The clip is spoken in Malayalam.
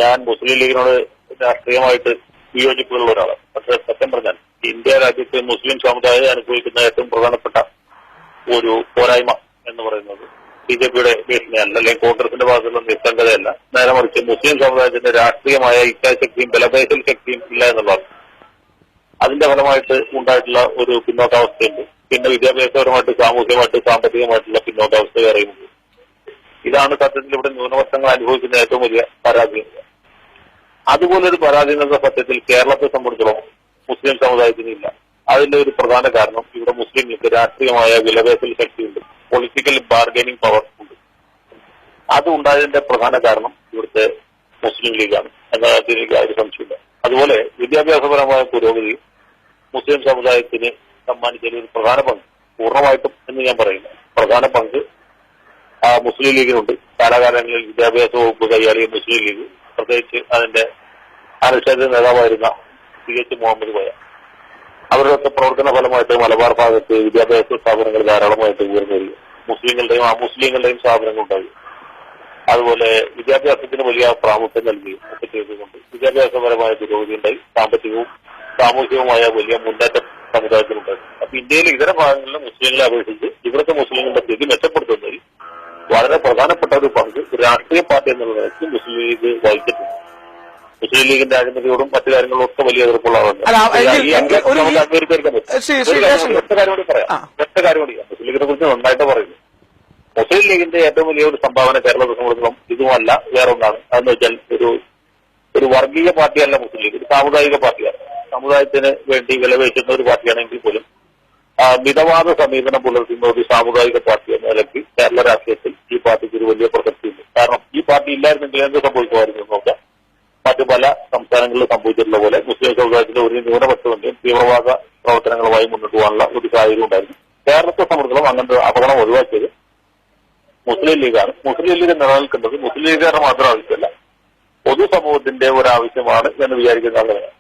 ഞാൻ മുസ്ലിം ലീഗിനോട് രാഷ്ട്രീയമായിട്ട് വിയോജിപ്പുള്ള ഒരാളാണ്. പക്ഷെ സത്യം പറഞ്ഞാൽ ഇന്ത്യ രാജ്യത്ത് മുസ്ലിം സമുദായം അനുഭവിക്കുന്ന ഏറ്റവും പ്രധാനപ്പെട്ട ഒരു പോരായ്മ എന്ന് പറയുന്നത് ബിജെപിയുടെ ഭീഷണിയല്ല, അല്ലെങ്കിൽ കോൺഗ്രസിന്റെ ഭാഗത്തുള്ള നിസ്സംഗതയല്ല. നേരെ മറിച്ച് മുസ്ലിം സമുദായത്തിന്റെ രാഷ്ട്രീയമായ ഇച്ഛാശക്തിയും ബലപേശൽ ശക്തിയും ഇല്ല എന്നുള്ളതാണ്. അതിന്റെ ഫലമായിട്ട് ഉണ്ടായിട്ടുള്ള ഒരു പിന്നോക്കാവസ്ഥയുണ്ട്. പിന്നെ വിദ്യാഭ്യാസപരമായിട്ട്, സാമൂഹികമായിട്ട്, സാമ്പത്തികമായിട്ടുള്ള പിന്നോക്കാവസ്ഥ അറിയുന്നത്. ഇതാണ് സത്യത്തിൽ ഇവിടെ ന്യൂനപക്ഷങ്ങൾ അനുഭവിക്കുന്ന ഏറ്റവും വലിയ പരാധീനത. അതുപോലൊരു പരാധീനത സത്യത്തിൽ കേരളത്തെ സംബന്ധിച്ചിടത്തോളം മുസ്ലിം സമുദായത്തിനില്ല. അതിന്റെ ഒരു പ്രധാന കാരണം ഇവിടെ മുസ്ലിങ്ങൾക്ക് രാഷ്ട്രീയമായ വിലപേശൽ ശക്തിയുണ്ട്, പൊളിറ്റിക്കൽ ബാർഗൈനിങ് പവർ ഉണ്ട്. അത് ഉണ്ടായതിന്റെ പ്രധാന കാരണം ഇവിടുത്തെ മുസ്ലിം ലീഗാണ് എന്ന കാര്യത്തിൽ എനിക്ക് ഒരു സംശയമില്ല. അതുപോലെ വിദ്യാഭ്യാസപരമായ പുരോഗതി മുസ്ലിം സമുദായത്തിന് സമ്മാനിച്ചതിൽ ഒരു പ്രധാന പങ്ക്, പൂർണ്ണമായിട്ടും എന്ന് ഞാൻ പറയുന്നു, പ്രധാന പങ്ക് മുസ്ലിം ലീഗിനുണ്ട്. കാലാകാലങ്ങളിൽ വിദ്യാഭ്യാസ വകുപ്പ് കൈയാളിയ മുസ്ലിം ലീഗ്, പ്രത്യേകിച്ച് അതിന്റെ അനിശ്ചിത നേതാവായിരുന്ന CH മുഹമ്മദ് കോയ, അവരുടെയൊക്കെ പ്രവർത്തന ഫലമായിട്ട് മലബാർ ഭാഗത്ത് വിദ്യാഭ്യാസ സ്ഥാപനങ്ങൾ ധാരാളമായിട്ട് ഉയർന്നു വരിക, മുസ്ലിങ്ങളുടെയും അമുസ്ലിങ്ങളുടെയും സ്ഥാപനങ്ങൾ ഉണ്ടായി. അതുപോലെ വിദ്യാഭ്യാസത്തിന് വലിയ പ്രാമുഖ്യം നൽകുകയും ഒക്കെ ചെയ്തുകൊണ്ട് വിദ്യാഭ്യാസപരമായ പുരോഗതി ഉണ്ടായി. സാമ്പത്തികവും സാമൂഹികവുമായ വലിയ മുന്നേറ്റം സമുദായത്തിനുണ്ടായി. അപ്പൊ ഇന്ത്യയിലെ ഇതര ഭാഗങ്ങളിലെ മുസ്ലിങ്ങളെ അപേക്ഷിച്ച് ഇവിടുത്തെ മുസ്ലിങ്ങളുടെ സ്ഥിതി മെച്ചപ്പെടുത്തുന്നതിൽ വളരെ പ്രധാനപ്പെട്ട ഒരു പങ്ക് രാഷ്ട്രീയ പാർട്ടി എന്നുള്ള നിലയ്ക്ക് മുസ്ലിം ലീഗ് വഹിച്ചിട്ടുണ്ട്. മുസ്ലിം ലീഗിന്റെ അഴിമതിയോടും മറ്റു കാര്യങ്ങളോടും ഒക്കെ വലിയ എതിർപ്പുള്ള ആളുണ്ട്. ഒറ്റ കാര്യം കൂടി പറയാം. മുസ്ലിം ലീഗിനെ കുറിച്ച് നന്നായിട്ട് പറയുന്നു. മുസ്ലിം ലീഗിന്റെ ഏറ്റവും വലിയ ഒരു സംഭാവന കേരളത്തെ സംബന്ധിച്ചിടത്തോളം ഇതുമല്ല, വേറൊന്നാണ്. അതെന്ന് വെച്ചാൽ ഒരു വർഗീയ പാർട്ടിയല്ല മുസ്ലിം ലീഗ്, ഒരു സാമുദായിക പാർട്ടിയാണ്. സമുദായത്തിന് വേണ്ടി വിലപേശുന്ന ഒരു പാർട്ടിയാണെങ്കിൽ പോലും മിതവാദ സമീപനം പുലർത്തുന്ന ഒരു സാമുദായിക പാർട്ടി എന്ന നിലയ്ക്ക് കേരള രാഷ്ട്രീയത്തിൽ ഈ പാർട്ടിക്ക് ഒരു വലിയ പ്രസക്തിയുണ്ട്. കാരണം ഈ പാർട്ടി ഇല്ലായിരുന്നെങ്കിൽ എന്ത് സംഭവിക്കുമായിരുന്നു നോക്കാം. മറ്റു പല സംസ്ഥാനങ്ങളിൽ സംഭവിച്ചിട്ടുള്ള പോലെ മുസ്ലിം സമുദായത്തിന്റെ ഒരു ന്യൂനപക്ഷത്തിന്റെയും തീവ്രവാദ പ്രവർത്തനങ്ങളുമായി മുന്നോട്ട് പോകാനുള്ള ഒരു സാഹചര്യം ഉണ്ടായിരുന്നു. കേരളത്തെ സംബന്ധിച്ചിടത്തോളം അങ്ങനത്തെ അപകടം ഒഴിവാക്കിയത് മുസ്ലിം ലീഗാണ്. മുസ്ലിം ലീഗ് നിലനിൽക്കുന്നത് മുസ്ലിം ലീഗുകാരുടെ മാത്രം ആവശ്യമല്ല, പൊതുസമൂഹത്തിന്റെ ഒരു ആവശ്യമാണ് എന്ന് വിചാരിക്കുന്ന ആളുകളാണ്.